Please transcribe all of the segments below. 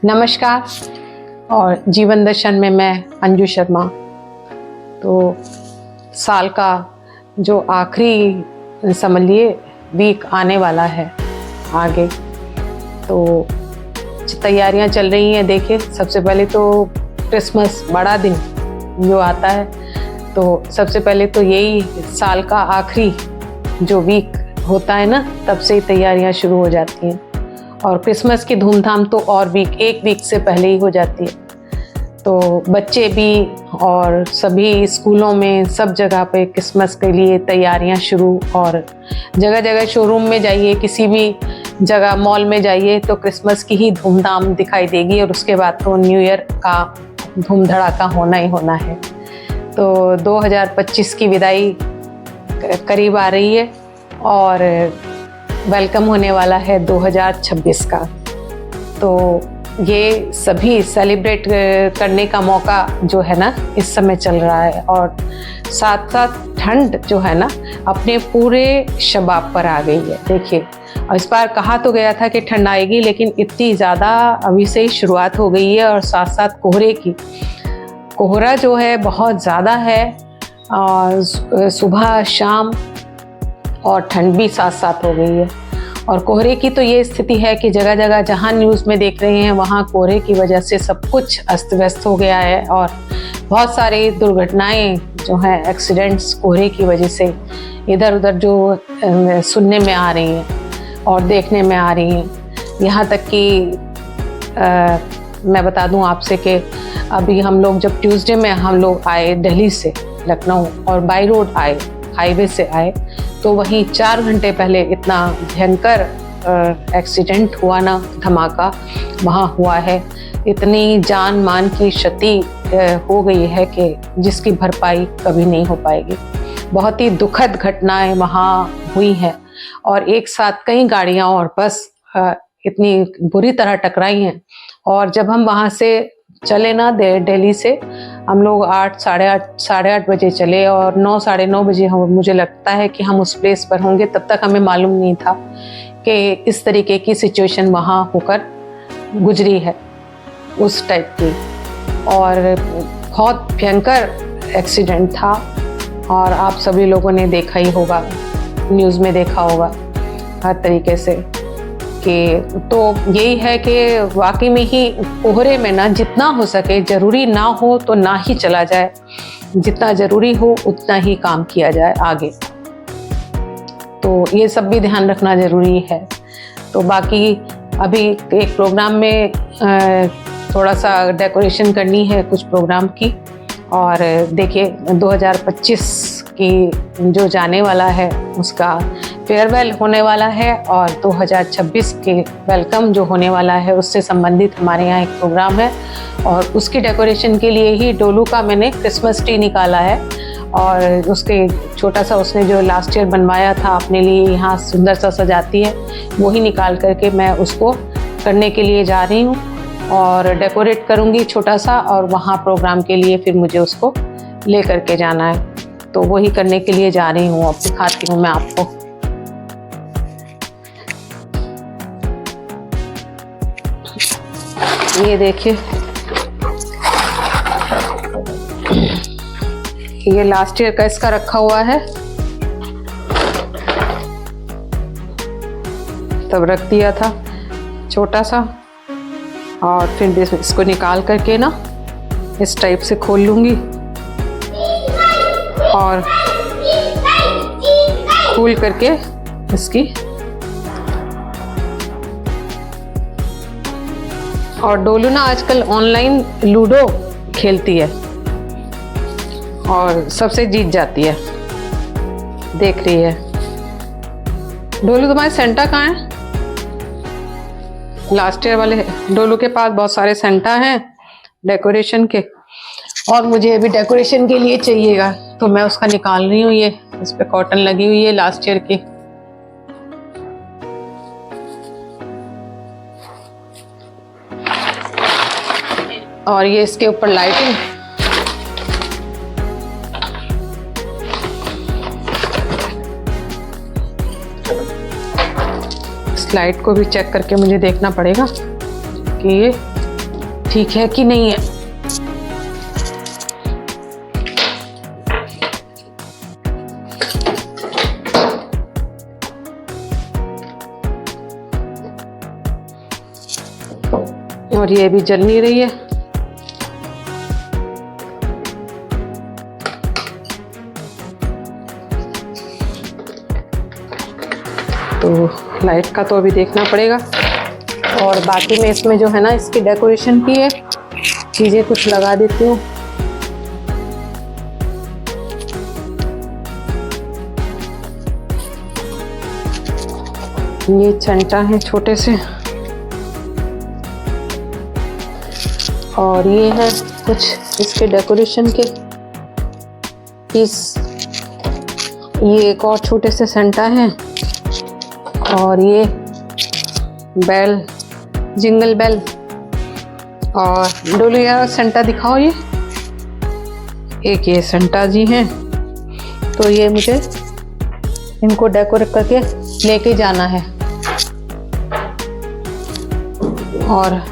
नमस्कार। और जीवन दर्शन में मैं अंजू शर्मा। तो साल का जो आखिरी समझिए वीक आने वाला है आगे, तो तैयारियां चल रही हैं। देखिए, सबसे पहले तो क्रिसमस बड़ा दिन जो आता है, तो सबसे पहले तो यही साल का आखिरी जो वीक होता है ना, तब से ही तैयारियां शुरू हो जाती हैं। और क्रिसमस की धूमधाम तो और एक वीक से पहले ही हो जाती है। तो बच्चे भी और सभी स्कूलों में सब जगह पे क्रिसमस के लिए तैयारियां शुरू। और जगह जगह शोरूम में जाइए, किसी भी जगह मॉल में जाइए, तो क्रिसमस की ही धूमधाम दिखाई देगी। और उसके बाद तो न्यू ईयर का धूम धड़ाका होना ही होना है। तो 2025 की विदाई करीब आ रही है और वेलकम होने वाला है 2026 का। तो ये सभी सेलिब्रेट करने का मौका जो है ना, इस समय चल रहा है। और साथ साथ ठंड जो है ना, अपने पूरे शबाब पर आ गई है। देखिए, और इस बार कहा तो गया था कि ठंड आएगी, लेकिन इतनी ज़्यादा अभी से ही शुरुआत हो गई है। और साथ साथ कोहरा जो है बहुत ज़्यादा है, और सुबह शाम, और ठंड भी साथ साथ हो गई है। और कोहरे की तो ये स्थिति है कि जगह जगह जहाँ न्यूज़ में देख रहे हैं, वहाँ कोहरे की वजह से सब कुछ अस्त व्यस्त हो गया है। और बहुत सारी दुर्घटनाएं जो हैं, एक्सीडेंट्स कोहरे की वजह से इधर उधर जो सुनने में आ रही हैं और देखने में आ रही हैं। यहाँ तक कि मैं बता दूं आपसे कि अभी हम लोग जब ट्यूसडे में हम लोग आए दिल्ली से लखनऊ, और बाई रोड आए, हाईवे से आए, तो वहीं 4 घंटे पहले इतना भयंकर एक्सीडेंट हुआ ना, धमाका वहाँ हुआ है। इतनी जान मान की क्षति हो गई है कि जिसकी भरपाई कभी नहीं हो पाएगी। बहुत ही दुखद घटनाएं वहाँ हुई हैं। और एक साथ कई गाड़ियाँ और बस इतनी बुरी तरह टकराई हैं। और जब हम वहाँ से चले ना, दिल्ली से हम लोग 8, साढ़े आठ बजे चले, और 9, साढ़े 9 बजे मुझे लगता है कि हम उस प्लेस पर होंगे। तब तक हमें मालूम नहीं था कि इस तरीके की सिचुएशन वहाँ होकर गुजरी है, उस टाइप की। और बहुत भयंकर एक्सीडेंट था, और आप सभी लोगों ने देखा ही होगा, न्यूज़ में देखा होगा हर तरीके से। कि तो यही है कि वाकई में ही कोहरे में ना, जितना हो सके, ज़रूरी ना हो तो ना ही चला जाए, जितना ज़रूरी हो उतना ही काम किया जाए आगे। तो ये सब भी ध्यान रखना ज़रूरी है। तो बाकी अभी एक प्रोग्राम में थोड़ा सा डेकोरेशन करनी है कुछ प्रोग्राम की। और देखिए, 2025 की जो जाने वाला है उसका फेयरवेल होने वाला है, और 2026 के वेलकम जो होने वाला है उससे संबंधित हमारे यहाँ एक प्रोग्राम है। और उसकी डेकोरेशन के लिए ही डोलू का मैंने क्रिसमस ट्री निकाला है। और उसके छोटा सा उसने जो लास्ट ईयर बनवाया था अपने लिए, यहाँ सुंदर सा सजाती है, वही निकाल करके मैं उसको करने के लिए जा रही हूँ और डेकोरेट करूँगी छोटा सा। और वहाँ प्रोग्राम के लिए फिर मुझे उसको ले करके जाना है, तो वही करने के लिए जा रही हूँ। अब दिखाती हूँ मैं आपको। ये देखिए, ये लास्ट ईयर का इसका रखा हुआ है, तब रख दिया था छोटा सा। और फिर इसको निकाल करके ना इस टाइप से खोल लूँगी, और खोल करके इसकी। और डोलू ना आजकल ऑनलाइन लूडो खेलती है और सबसे जीत जाती है, देख रही है। डोलू, तुम्हारे सेंटा कहाँ है? लास्ट ईयर वाले डोलू के पास बहुत सारे सेंटा हैं डेकोरेशन के, और मुझे अभी डेकोरेशन के लिए चाहिएगा, तो मैं उसका निकाल रही हूँ। ये इस पे कॉटन लगी हुई है लास्ट ईयर की। और ये इसके ऊपर लाइटिंग, इस लाइट को भी चेक करके मुझे देखना पड़ेगा कि ये ठीक है कि नहीं है। और ये भी जल नहीं रही है। तो लाइट का तो अभी देखना पड़ेगा। और बाकी मैं इसमें जो है ना इसकी डेकोरेशन की है चीज़ें कुछ लगा देती हूँ। ये चंटा है छोटे से, और ये है कुछ इसके डेकोरेशन के पीस। ये एक और छोटे से सेंटा है, और ये बेल, जिंगल बेल। और डोलिया सेंटा दिखाओ। ये एक ये सेंटा जी हैं, तो ये मुझे इनको डेकोरेट करके लेके जाना है। और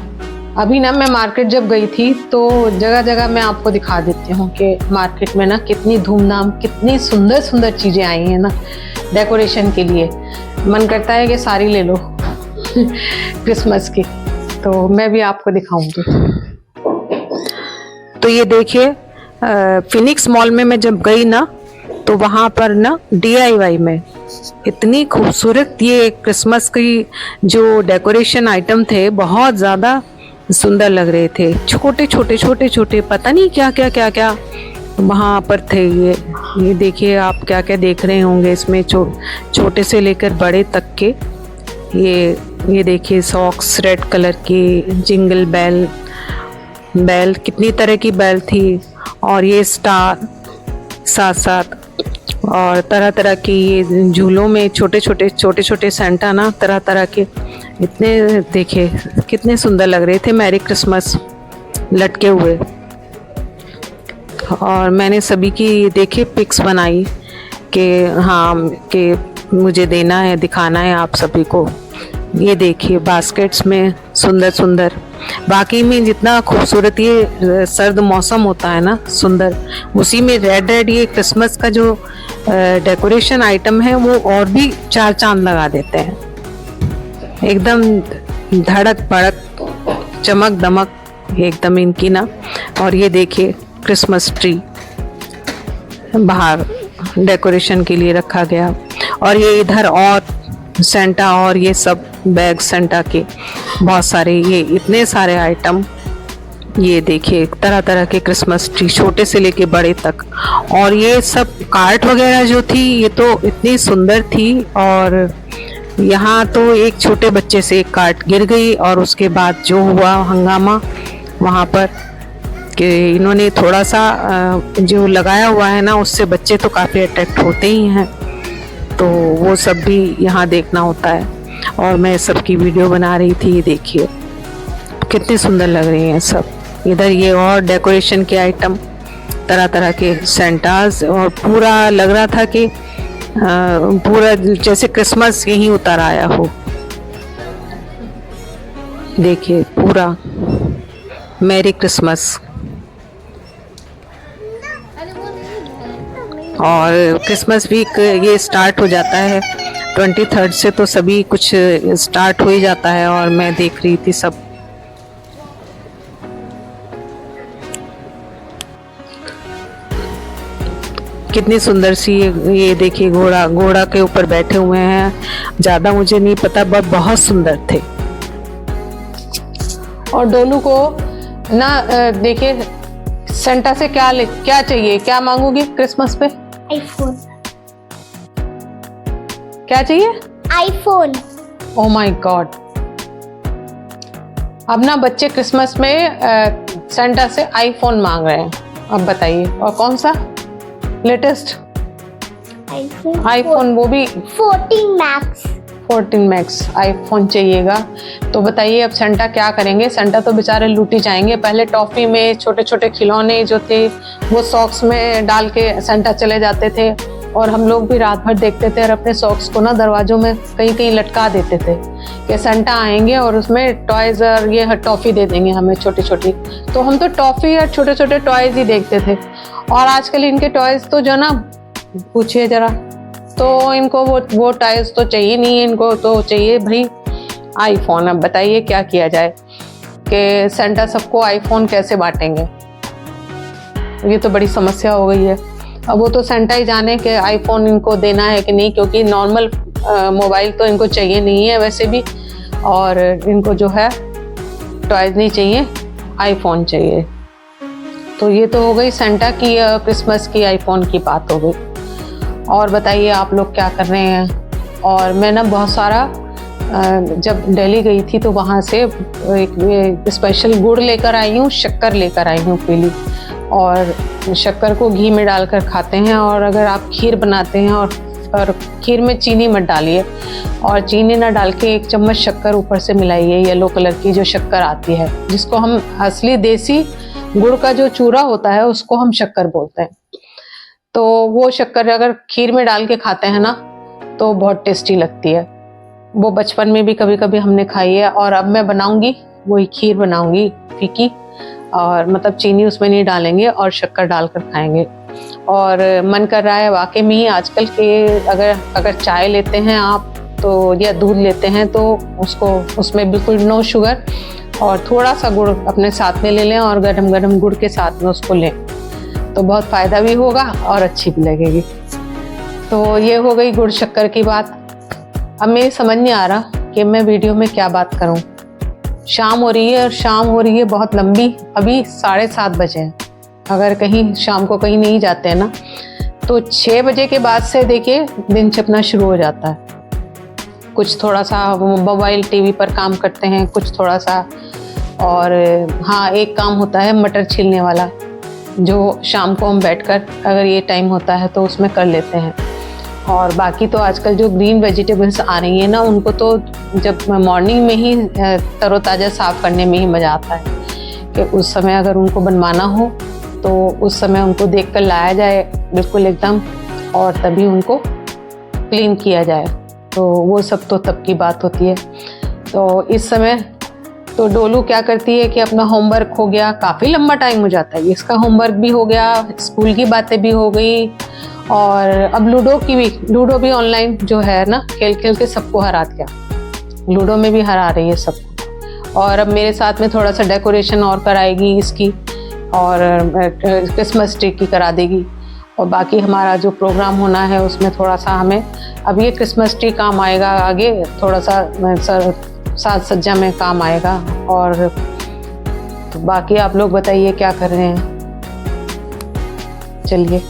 अभी ना मैं मार्केट जब गई थी तो जगह जगह मैं आपको दिखा देती हूँ कि मार्केट में ना कितनी धूमधाम, कितनी सुंदर सुंदर चीज़ें आई हैं ना डेकोरेशन के लिए। मन करता है कि सारी ले लो क्रिसमस की। तो मैं भी आपको दिखाऊंगी। तो ये देखिए, फिनिक्स मॉल में मैं जब गई ना तो वहाँ पर ना DIY में इतनी खूबसूरत ये क्रिसमस की जो डेकोरेशन आइटम थे, बहुत ज़्यादा सुंदर लग रहे थे। छोटे छोटे छोटे छोटे पता नहीं क्या क्या क्या क्या वहाँ पर थे। ये देखिए आप क्या क्या देख रहे होंगे इसमें, छोटे से लेकर बड़े तक के। ये देखिए सॉक्स रेड कलर की, जिंगल बेल कितनी तरह की बेल थी, और ये स्टार साथ साथ, और तरह तरह की ये झूलों में छोटे छोटे सेंटा ना तरह तरह के। इतने देखे कितने सुंदर लग रहे थे, मैरी क्रिसमस लटके हुए। और मैंने सभी की देखे पिक्स बनाई कि हाँ कि मुझे देना है, दिखाना है आप सभी को। ये देखिए बास्केट्स में सुंदर सुंदर। बाकी में जितना खूबसूरत ये सर्द मौसम होता है ना सुंदर, उसी में रेड ये क्रिसमस का जो डेकोरेशन आइटम है वो और भी चार चांद लगा देते हैं। एकदम धड़क भड़क चमक दमक एकदम इनकी ना। और ये देखिए क्रिसमस ट्री बाहर डेकोरेशन के लिए रखा गया। और ये इधर और सेंटा और ये सब बैग सेंटा के बहुत सारे, ये इतने सारे आइटम। ये देखिए तरह तरह के क्रिसमस ट्री छोटे से लेके बड़े तक। और ये सब कार्ट वगैरह जो थी ये तो इतनी सुंदर थी। और यहाँ तो एक छोटे बच्चे से एक कार्ट गिर गई, और उसके बाद जो हुआ हंगामा वहाँ पर कि इन्होंने थोड़ा सा जो लगाया हुआ है ना उससे बच्चे तो काफ़ी अट्रैक्ट होते ही हैं। तो वो सब भी यहाँ देखना होता है। और मैं सबकी वीडियो बना रही थी। ये देखिए कितने सुंदर लग रहे हैं सब। इधर ये और डेकोरेशन के आइटम, तरह तरह के सेंटास, और पूरा लग रहा था कि पूरा जैसे क्रिसमस यहीं उतर आया हो। देखिए पूरा मैरी क्रिसमस। और क्रिसमस वीक ये स्टार्ट हो जाता है 23 से, तो सभी कुछ स्टार्ट हो ही जाता है। और मैं देख रही थी सब। कितनी सुंदर सी ये देखिए घोड़ा के ऊपर बैठे हुए हैं। ज़्यादा मुझे नहीं पता बट बहुत सुंदर थे। और डोलू को ना देखिए सेंटा से क्या चाहिए, क्या मांगोगी क्रिसमस पे? आईफोन। क्या चाहिए? आईफोन। Oh my God. अब ना बच्चे क्रिसमस में सेंटा से आईफोन मांग रहे हैं। अब बताइए, और कौन सा लेटेस्ट? आईफोन, वो भी 14 मैक्स आईफोन चाहिएगा। तो बताइए अब सेंटा क्या करेंगे? सेंटा तो बेचारे लूटी जाएंगे। पहले टॉफी में छोटे छोटे खिलौने जो थे वो सॉक्स में डाल के सेंटा चले जाते थे। और हम लोग भी रात भर देखते थे और अपने सॉक्स को ना दरवाजों में कहीं कहीं लटका देते थे कि सेंटा आएंगे और उसमें टॉयज और ये टॉफ़ी दे देंगे हमें छोटी छोटी। तो हम तो टॉफ़ी और छोटे छोटे टॉयज ही देखते थे। और आजकल इनके टॉयज तो जो ना पूछिए जरा, तो इनको वो टॉयज तो चाहिए नहीं, इनको तो चाहिए भाई आईफोन। अब बताइए क्या किया जाए कि सेंटा सबको आईफोन कैसे बांटेंगे, ये तो बड़ी समस्या हो गई है। अब वो तो सेंटा ही जाने कि आईफोन इनको देना है कि नहीं, क्योंकि नॉर्मल मोबाइल तो इनको चाहिए नहीं है वैसे भी, और इनको जो है टॉयज नहीं चाहिए, आईफोन चाहिए। तो ये तो हो गई सेंटा की क्रिसमस की आईफोन की बात हो गई। और बताइए आप लोग क्या कर रहे हैं। और मैं ना बहुत सारा जब दिल्ली गई थी तो वहाँ से एक स्पेशल गुड़ लेकर आई हूँ, शक्कर लेकर आई हूँ पीली, और शक्कर को घी में डालकर खाते हैं। और अगर आप खीर बनाते हैं और खीर में चीनी मत डालिए, और चीनी ना डाल के 1 चम्मच शक्कर ऊपर से मिलाइए, येलो कलर की जो शक्कर आती है, जिसको हम असली देसी गुड़ का जो चूरा होता है उसको हम शक्कर बोलते हैं। तो वो शक्कर अगर खीर में डाल के खाते हैं ना तो बहुत टेस्टी लगती है। वो बचपन में भी कभी कभी हमने खाई है, और अब मैं बनाऊंगी वही खीर बनाऊंगी फीकी, और मतलब चीनी उसमें नहीं डालेंगे और शक्कर डालकर खाएंगे। और मन कर रहा है वाकई में ही आजकल के अगर चाय लेते हैं आप तो या दूध लेते हैं तो उसमें बिल्कुल नो शुगर और थोड़ा सा गुड़ अपने साथ में ले लें, और गरम गरम गुड़ के साथ में उसको लें तो बहुत फ़ायदा भी होगा और अच्छी भी लगेगी। तो ये हो गई गुड़ शक्कर की बात। अब मेरी समझ नहीं आ रहा कि मैं वीडियो में क्या बात करूं। शाम हो रही है, और शाम हो रही है बहुत लंबी, अभी 7:30 बजे हैं। अगर कहीं शाम को कहीं नहीं जाते हैं ना तो 6 बजे के बाद से देखिए दिन छिपना शुरू हो जाता है। कुछ थोड़ा सा मोबाइल टीवी पर काम करते हैं, कुछ थोड़ा सा, और हाँ एक काम होता है मटर छीलने वाला, जो शाम को हम बैठकर अगर ये टाइम होता है तो उसमें कर लेते हैं। और बाकी तो आजकल जो ग्रीन वेजिटेबल्स आ रही हैं ना, उनको तो जब मॉर्निंग में ही तरोताज़ा साफ़ करने में ही मज़ा आता है कि उस समय अगर उनको बनवाना हो तो उस समय उनको देखकर लाया जाए बिल्कुल एकदम, और तभी उनको क्लीन किया जाए। तो वो सब तो तब की बात होती है। तो इस समय तो डोलू क्या करती है कि अपना होमवर्क हो गया, काफ़ी लंबा टाइम हो जाता है, इसका होमवर्क भी हो गया, स्कूल की बातें भी हो गई, और अब लूडो भी ऑनलाइन जो है ना खेल खेल के सबको हरा दिया। लूडो में भी हरा रही है सबको। और अब मेरे साथ में थोड़ा सा डेकोरेशन और कराएगी इसकी, और क्रिसमस ट्री की करा देगी। और बाकी हमारा जो प्रोग्राम होना है उसमें थोड़ा सा हमें अब ये क्रिसमस ट्री काम आएगा, आगे थोड़ा सा साज सज्जा में काम आएगा। और बाकी आप लोग बताइए क्या कर रहे हैं। चलिए।